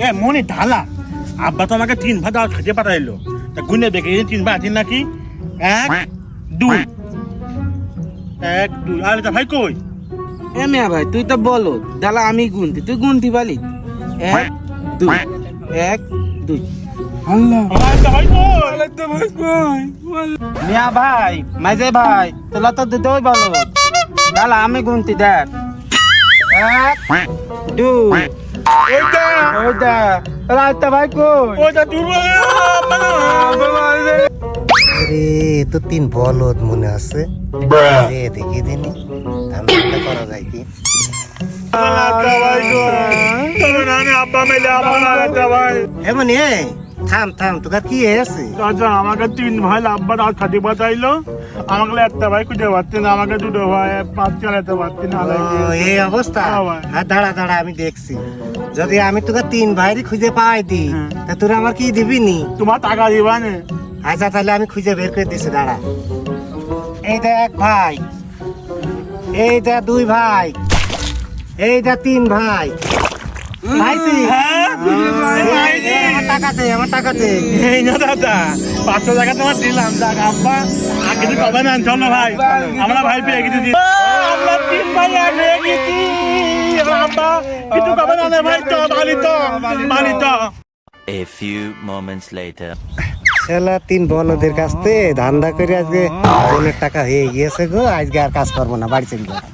এ মনে ঢালা আব্বা তো আমাকে 3 ভাত খেতে পাঠাইলো তা গুনে দেখে 3 ভাত আছেন নাকি 1 2 1 2 আরে তা ভাই কই এ মিয়া ভাই তুই তো বলো ডালা আমি গুনতি তুই গুনতি পালি 1 2 1 2 আল্লাহ আরে তা ভাই কই তো ভাই কই মিয়া ভাই মাঝে ভাই তোলা তো দুটোই বলো ডালা আমি গুনতি দেখ 1 2 ওইটা ওইটা রাইতা ভাই কই ওইটা তুই আরে তো 3 বলদ মনে আছে রে দেখি দিনি ধান্দা করা যায় কি আব্বা মেলে আমার ভাই এমন থাম থাম তোর কি হয়েছে আচ্ছা আমাকে 3 ভাই আব্বা রাত খাতে পাঠাইলো আমাকে একটা ভাই খুঁজে পাচ্ছি না আমাকে 2 ভাই 5 চালাতে পারছি না এই অবস্থা হ্যাঁ ভাই। আর দাঁড়া দাঁড়া আমি দেখছি যদি আমি তোকে 3 ভাইরই খুঁজে পাই দি তা তোরা আমার কি দিবি নি তোমার টাকা দিবা না আচ্ছা তাহলে আমি খুঁজে বের করে দিছি দাঁড়া এই দেখ ভাই এই দেখ 2 ভাই এই দেখ 3 ভাই পাইছি আমার টাকা দে এই না দাদা 500 টাকা তোমার দিলাম যাক আব্বা আর কিছু পাবে না চলো ভাই আমরা ভাই পেয়ে গেছি আমরা 3 ভাই আর পেয়ে গেছি আব্বা কিছু পাবে না ভাই তো বাড়ি তো A few moments later. শালা 3 বলদের কাছ থেকে ধান্দা করে আজকে অনেক টাকা হয়ে গিয়েছে গো আজকে আর কাজ করবো না বাড়ি চলে যাবো